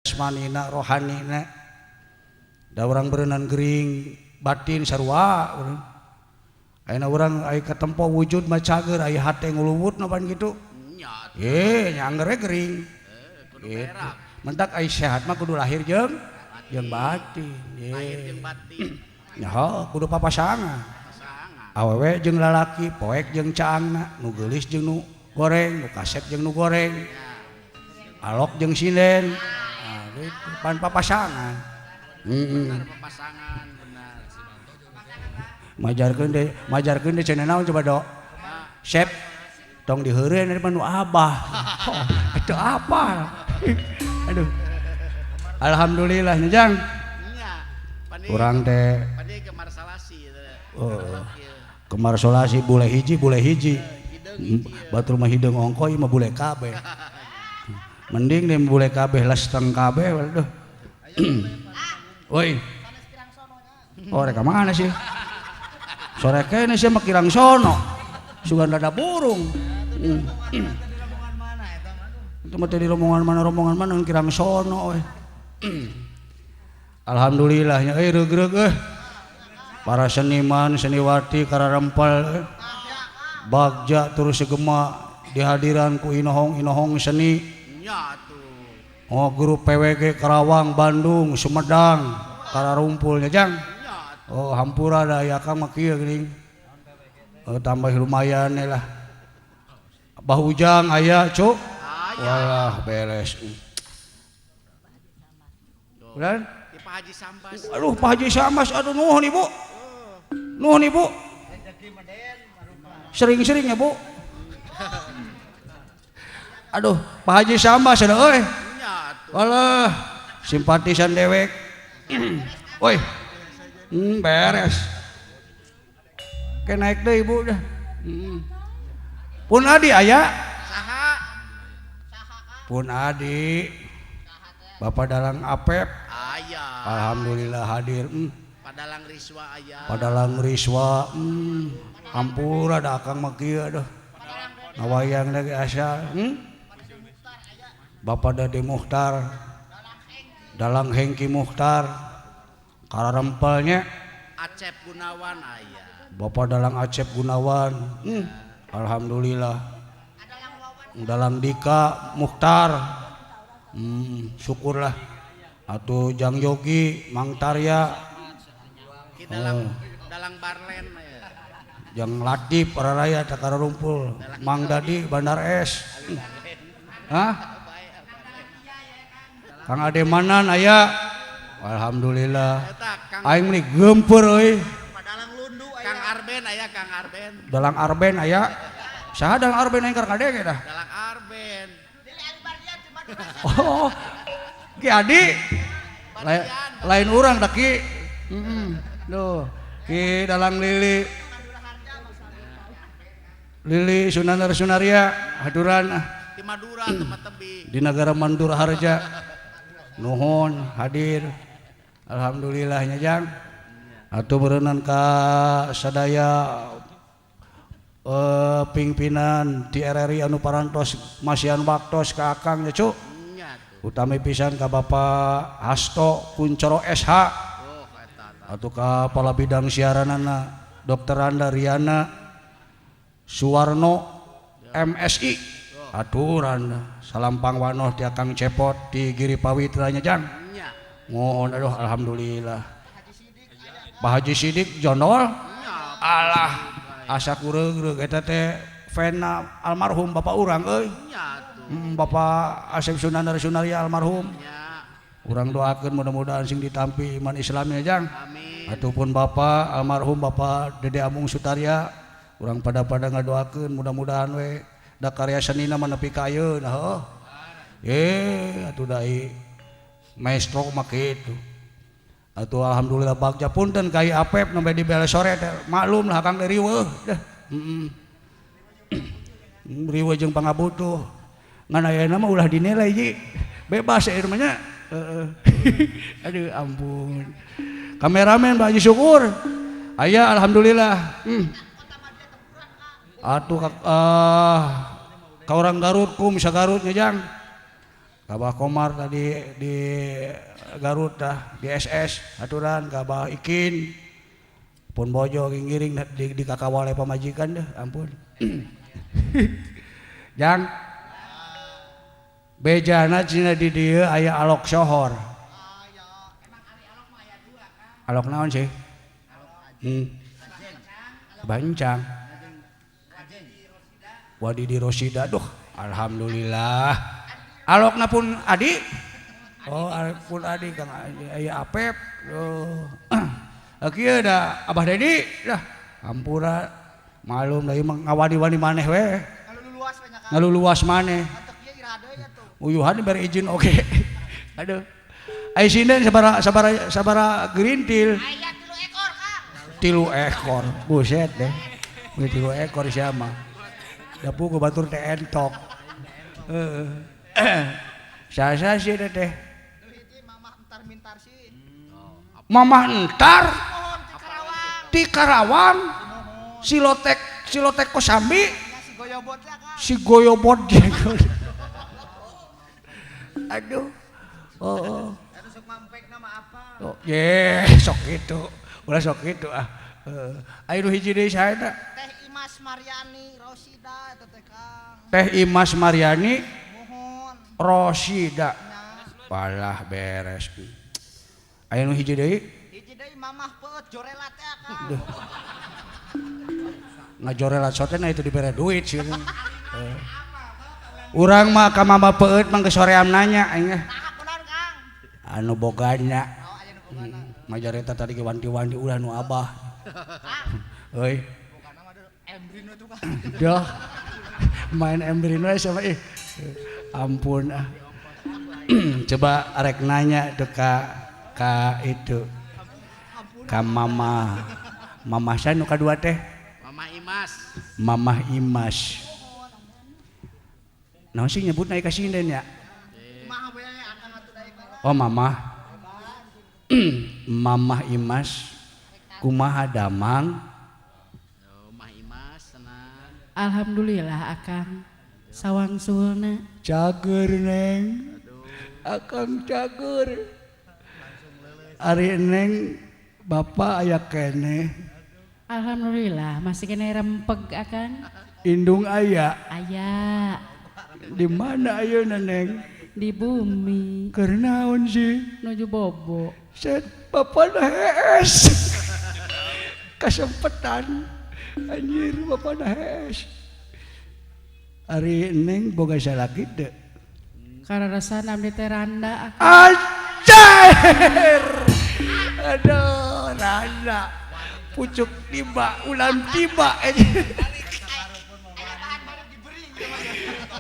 jasmanina rohanina da urang berenang gering batin sarua ayeuna urang aya katempo wujud mah cager aya hate nguluwutna pan kitu nyangger gering gitu mentak aya sehat mah kudu lahir jeung batin lahir jeung batin nya kudu papasangan awewe jeung lalaki poek jeung caangna nu geulis jeung nu goreng nu kasep jeung nu goreng alok jeung sinden gitu pan papasangan papasangan benar majarkeun deh cenah naon coba dok sep tong diheureun ari nu abah itu apa aduh alhamdulillah nya jang urang teh kemar salasi kemar salasi bule hiji batur mah hideung ongkoy mah bule kabeh mending nih bule kabeh lesteng kabeh waduh woi oh reka mana sih sore kene sih mah kirang sono sugan dada burung itu mah teh di rombongan mana kirang sono alhamdulillahnya reug-reug para seniman seniwati kararempel bagja terus segema dihadiran ku inohong seni oh grup PWG Karawang Bandung Sumedang kararumpulnya jang oh hampura da ya kang mah kieu geuning tambah lumayan lah bahujang aya cuk walah beres udah di Pak Haji Sambas aduh Pak Haji Sambas aduh nuhun ibu sering-sering ya bu aduh Pak Haji Sambas ada euy walah simpatisan dewek woi beres ke naik deh ibu dah pun adi aya pun adi Bapak Dalang Apep aya alhamdulillah hadir Padalang Riswa aya Padalang Riswa ampura da akang mah kieu dah ngawayang lagi asal Bapak Dade Muhtar Dalang Hengki Muhtar kararempelnya Acep Gunawan aya Bapak Dalang Acep Gunawan alhamdulillah Dalang Dika Muhtar syukurlah atuh Jang Yogi Mang Tarya Dalang Barlen Jang Latif Pararaya Takara Rumpul Mang Dadi Bandar Es hah Kang Ade Manan aya alhamdulillah aing meuli geumpeur euy Dalang Lundu aya Kang Arben aya Kang Arben Dalang Arben aya saha Dalang Arben aing keur kadege dah Dalang Arben oh Ki Adi lain urang da Ki duh Ki Dalang Lili Sunanar Sunaria haturan di Madura tempat tebi di negara Mandura Harja nuhun hadir alhamdulillahnya jang atuh beureunan ka sadaya pimpinan ti RRI anu parantos masihan waktos ka akang nya cuk utami pisan ka Bapak Hasto Kuncoro SH atuh ka kepala bidang siaranana Dr. Randa Riana Suwarno MSI aturan salam pangwanoh ti Akang Cepot di Giri Pawitra nya jang mohon aduh alhamdulillah Pak Haji Sidik Jondol alah asa kureug eta teh fana almarhum bapak urang euy Bapak Asep Sunanar Sunaria almarhum urang doakeun mudah-mudahan sing ditampi iman Islamnya jang atuh pun bapak almarhum Bapak Dede Amung Sutaria urang pada ngadoakeun mudah-mudahan we da karya senina mah nepi ka ayeuna atuh dai maestro mah kitu atuh alhamdulillah bagja punten ka ieu Apep nembe di bele sore teh maklum lah Kang riweuh dah riweuh jeung pangabutuh ngan ayeuna mah ulah dinilai ji bebas ieu mah nya aduh ampun kameramen Pak Haji Syukur aya alhamdulillah atuh ka orang Garut kum sa Garut nya jang Kabah Komar tadi di Garut dah di SS aturan kabah Ikin pun bojo ngiring di kakawale pamajikan deh ampun. Jang bejana cina di dieu aya alok sohor. Alok naon sih? Bancang. Wadi di Rosida duh alhamdulillah. Alokna pun adi. Oh, pun adi Kang aya Apep. Oh. Kieu da Abah Dedi dah. Ampura malum da ieu ngawani-wani maneh we. Ngaluluas maneh. Uyuhan bari izin oge. Aduh. Ai sinden sabara gerintil. Aya 3 ekor, Kang. 3 ekor. Buset deh. 3 ekor sia mah. Dapu ku batur teh entok. Heeh. Sasa sih teh. Mamah entar di Karawang silotek Kosambi si goyobot jenggot. Aduh. Oh. Oh, sok gitu. Ulah sok gitu ah. Ayo hiji deui sae teh. Teh Imas Maryani Rosida eta teh Kang. Teh Imas Maryani Rosida. Walah beres. Aya nu hiji deui? Hiji deui mamah peut jorelat teh Kang. Ngajorelat sote na itu dibere duit sih. Urang mah ka mamah peut mah geus soream nanya aing. Anu bogana. Majareta tadi ke wanti-wanti ulah nu abah. Euy. Embrino tuh Kang. Dah. Main embrino sama ampun ah. Coba arek nanya tuh ka itu ka mama sanu kadua teh Mamah Imas naon sih nyebutna ka sinden ya oh mamah Mamah Imas kumaha damang alhamdulillah Akang sawangsulna cager neng Akang cager ari neng bapak aya kene alhamdulillah masih kena rempeg Akang indung aya di mana ayeuna neng di bumi keur naon sih nuju bobo set bapak hees kasempetan anjir bapak hees ari neng boga salaki teu kararasan abdi teh randa anjir aduh randa pucuk tiba ulan tiba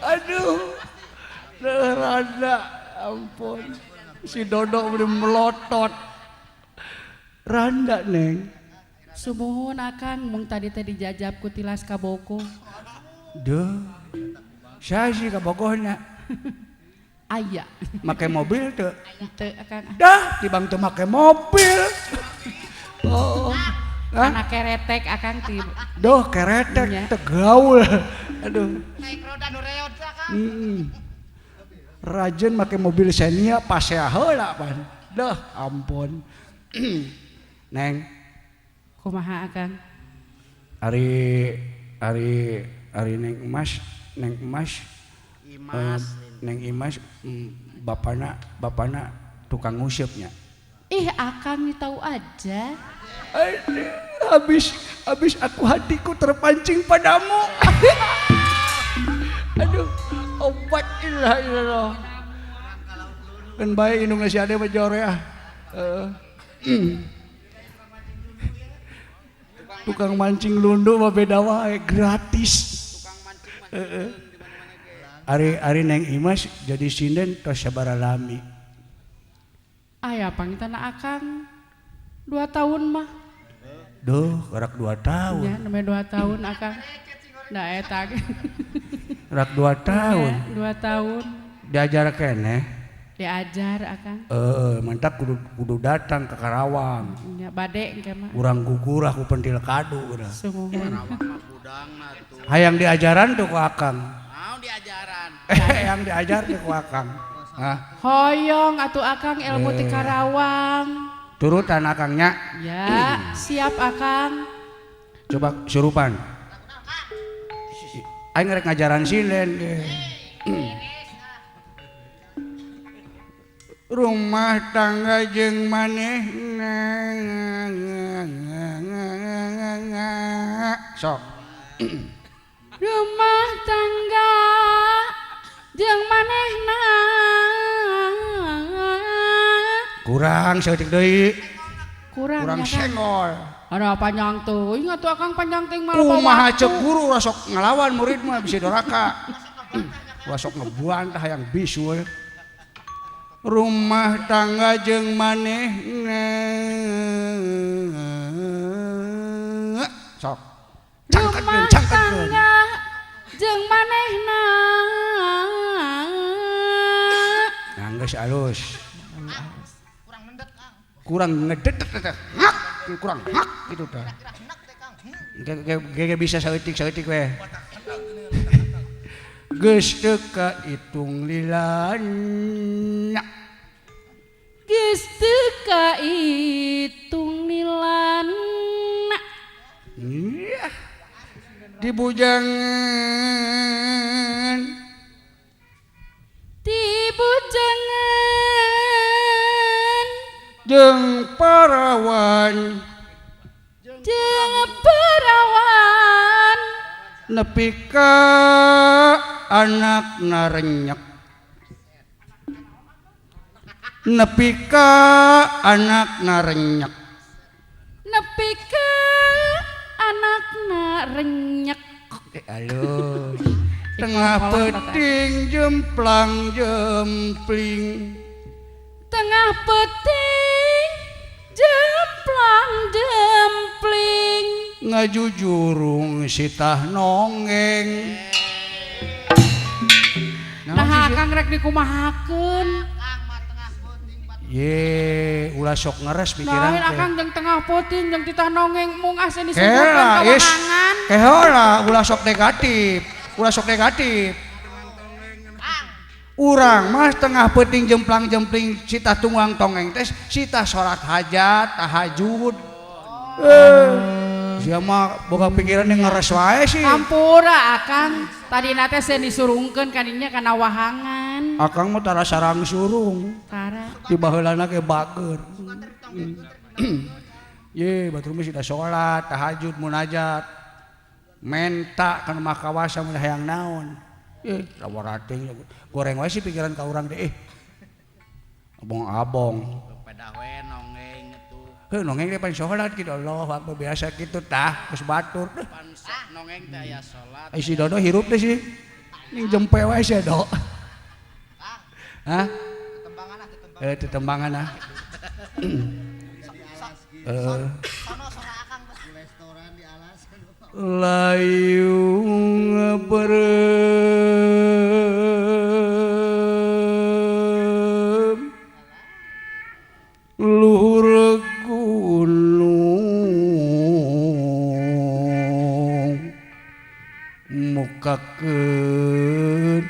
aduh randa ampun si Dodo udah melotot randa neng sumuhun Akang mung tadi teh dijajab ku tilas kaboko duh saya sih kabogohna aya make mobil tuh teu Akang dah tibang teu make mobil oh anak keretek Akang ti doh keretek teu gaul aduh naik roda nu reot Akang rajin make mobil Xenia pasea heula pan dah ampun neng kumaha Akang ari neng emas neng Imas bapana tukang ngusupnya ih Akang ni tahu aja habis aku hatiku terpancing padamu aduh obat ilah kan baik Indonesia ada bajore ah tukang mancing lundu mah beda wae gratis Ari neng Imas jadi sinden tos sabara lami aya pangitana Akang 2 tahun mah duh gerak 2 tahun ya namanya 2 tahun Akang da eta gerak 2 tahun 2 tahun diajar keneh diajar Akang mantap kudu datang ke Karawang ya bade engke mah urang gugur aku pentil kadu urang sumuhun Karawang mah budangna tuh hayang diajaran tuh ku Akang naon diajaran yang diajar tuh ku Akang Hoyong atuh Akang ilmu ti Karawang. Turutan akangnya. Ya, siap Akang. Coba surupan. Aing rek ngajaran silen. Rumah tangga jeung manehna. Sok. Rumah tangga jeung manehna. Kurang saeutik deui. Kurang senggol. Ada panjang tuh, ingat tuh Akang panjang ting malah Kumaha cek guru rasok ngelawan murid mah bisa doraka. Rasok ngebuan tah hayang bisu we. Rumah tangga jeung manehna. Sok. Rumah tangga jeung manehna. Nah, geus alus. Kurang ngedet kurang hak gitu tah. Ge bisa saeutik we. Geus teu kahitung lilana. Geus teu kahitung lilana. Iya. Di bujangan. Di bujangan. Jeung parawan. Jeung parawan. Nepi ka anakna renyek. Nepi ka anakna renyek. Nepi ka anakna renyek. Alus. Tengah peting jemplang jempling. Tengah peting jemplang jempling. Ngajujurung sitah nongeng. Nah Akang rek dikumahakeun. Ye, ulah sok ngeres pikiran Nah Akang jeung tengah peting jeung titah nongeng mung asa Kela, disebutkeun kawahangan. Kehola ulah sok negatif. Ulah sok negatif. Urang mah tengah peting jemplang jempling sitah tunggang tongeng tes sitah salat hajat tahajud. Sia mah boga pikiran yang ngeres wae sih. Ampura Akang, tadi nate saya disurungkeun kadinya kana wahangan. Akang mah tara sarang surung. Tara. Di baheulana ge bager. Ye, batur mah sitah salat, tahajud, munajat. Menta kana makawasa mun hayang naon. Lawarating goreng wae sih pikiran ka urang deh. Abong-abong. Pedah we nongeng atuh. Heuh nongeng teh pan salat kitu Allah Akbar biasa kitu tah geus batur. Pan nongeng teh aya salat. Ai si Dodo hirup teh sih. Ning jempe wae si Do. Hah? Tembangan ah Tetembangan ah. Layung berem luhur gunung mukakeun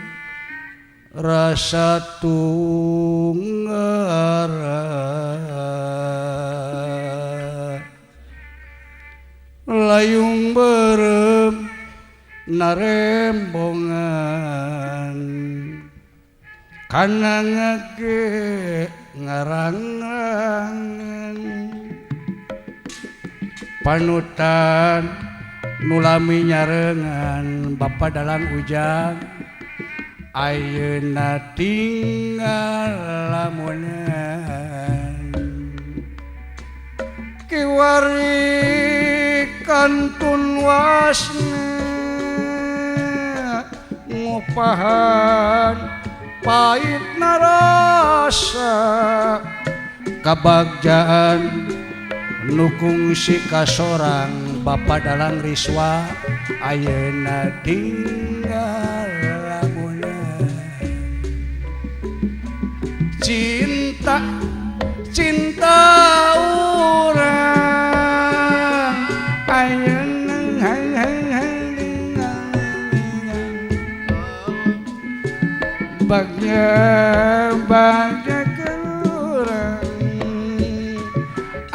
rasa tunggara layung berem narembongan kana ngage ngarangan panutan nulami nyarengan Bapa dalang ujang ayeuna tinggal lamunan kiwari kantun wasna ngupahan pait narasa kabagjaan nukung si kasorang Bapa dalang riswa ayeuna tinggal lamunan cinta cinta urang ayeuna bagja kurang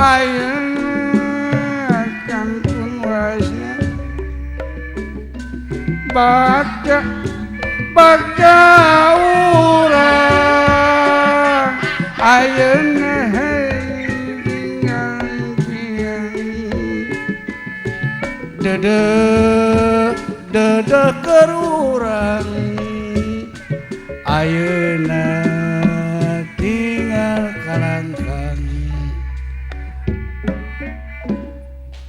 ayeuna kantun wasna bagja urang ayeuna hingan dede kerurang ayeuna tinggal kalangkang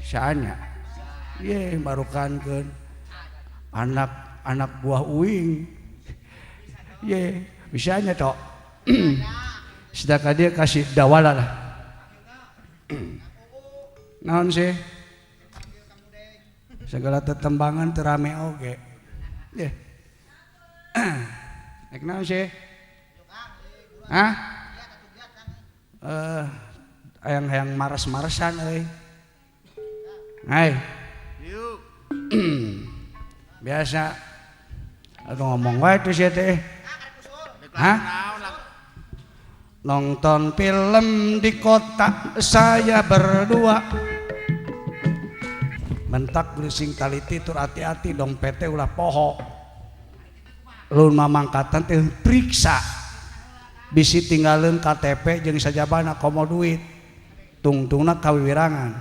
saanya ye marukankeun anak buah uing ye bisanya tok sedangkan dia kasih dawala lah naon sih segala tetembangan terame oge ye nek naon sih hah hayang mares-maresan euy hai Yuk. biasa atau ngomong wae tuh sia teh hah nonton film di kota saya berdua mentak berising taliti tur hati-hati dompetnya ulah poho lun mamangkatan teh periksa bisi tinggalin KTP jeung sajabana komo duit tungtungna kawiwirangan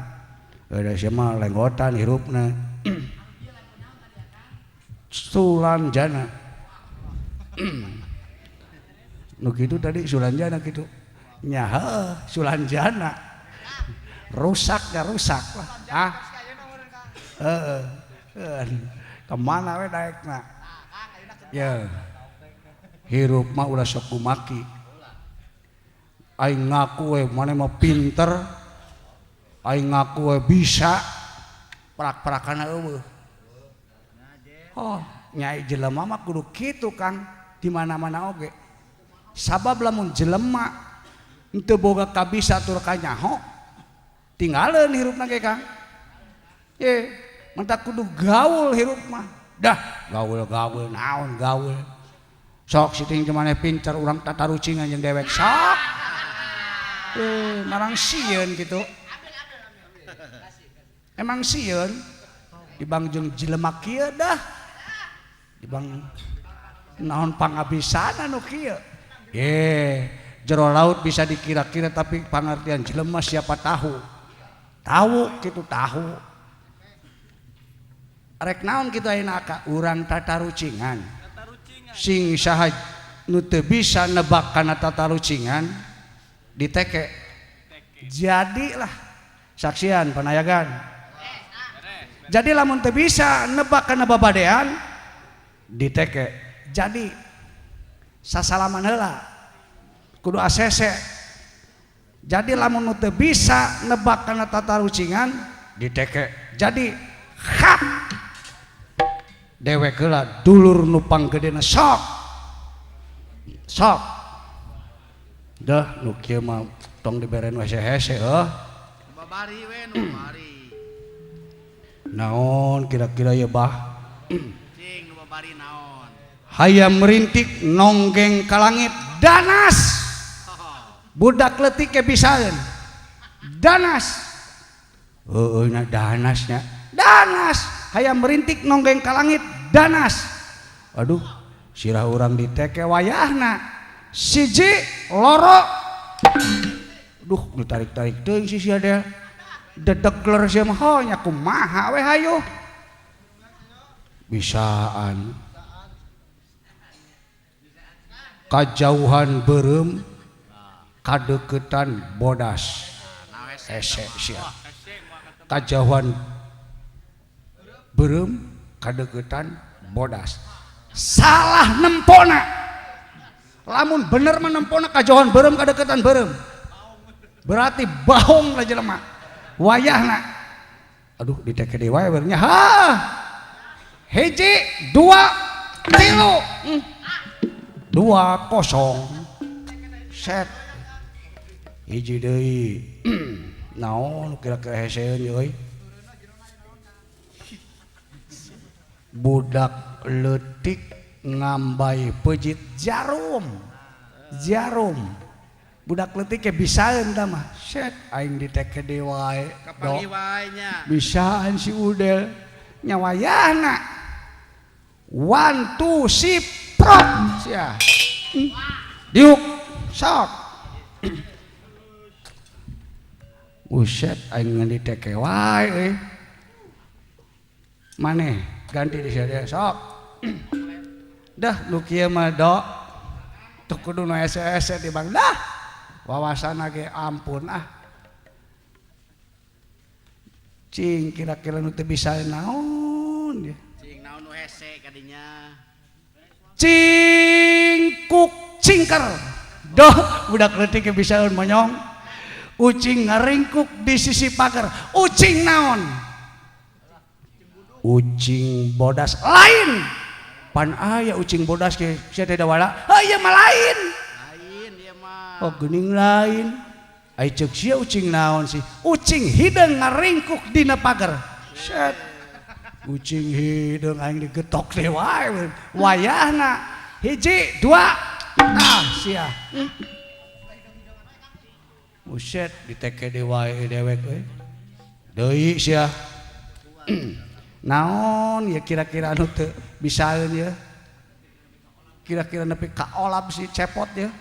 ada siapa lenggotan hirupna Sulanjana nu kitu tadi Sulanjana kitu nya heuh Sulanjana rusaknya rusak lah kemana we daekna ya hirup mah ulah sok kumaki aing ngaku we maneh mah pinter aing ngaku we bisa prak-prakana eueuh oh nyai jelema mah kudu kitu Kang di mana-mana oge sabab lamun jelema henteu boga kabisa tur kanyaho tinggalin hirupna ge Kang ye mentak kudu gaul hirup mah dah gaul naon gaul sok siting maneh pinter urang tatarucingan jeung dewek sok marang sieun gitu emang sieun dibang jeung jelema kieu dah dibang naon pangabisana nu kieu ye jero laut bisa dikira-kira tapi pangartian jelema siapa tahu kitu tahu rek naon kitu ayeuna ka urang tatarucingan sing saha nu teu bisa nebak kana tatarucingan diteke jadilah saksian panayagan jadi lamun teu bisa nebak kana babadean diteke jadi sasalaman heula kudu ACC jadi lamun nu teu bisa nebak kana tatarucingan diteke jadi hak dewek heula dulur nu panggedena sok dah nu kieu mah tong diberen hese-hese Babari we nu bari. Naon kira-kira ya bah Cing nu babari naon? hayam merintik nonggeng ka langit danas budak leutik ke bisaeun danas heueuh nya danasnya danas hayam merintik nonggeng ka langit danas aduh sirah urang diteke wayahna siji loro duh ditarik-tarik teuing si sia deh dedegler sia mah ho nya kumaha we hayu bisaan kajauhan beureum kadeukeutan bodas hese sia kajauhan beureum kadeukeutan bodas salah nempona lamun bener mah nempona kajauhan beureum kadeukeutan beureum berarti baong lah jelema wayahna aduh diteke deui wae beurnya ha hiji dua tilu 2-0 set hiji deui naon kira-kira heseun euy budak leutik ngambai pejit jarum budak leutik ke bisaeun da mah set aing diteke deui wae Kapangi wae nya. bisaan si udel nyawayana 1 2 sip prot sia diuk sok buset aing ngan diteke wae euy maneh ganti di dia sok dah lu kieu mah dok teu kudu nu ese-ese di bang dah wawasana ge ampun cing kira-kira nu teu bisa naon ya Cing naon nu hese kadinya. cingkuk cingker doh budak leutik ge bisaeun monyong ucing ngaringkuk di sisi pagar ucing naon ucing bodas lain pan aya ucing bodas ke sia teh dawala aya mah lain Lain dia mah. oh geuning lain ai ceuk sia ucing naon sih ucing hideung ngaringkuk dina pagar set ucing hideung aing digetok teh wae wayahna hiji dua sia buset diteke deui wae dewek euy deui sia naon ya kira-kira anu teu bisaeun ya kira-kira nepi ka olap si cepot ya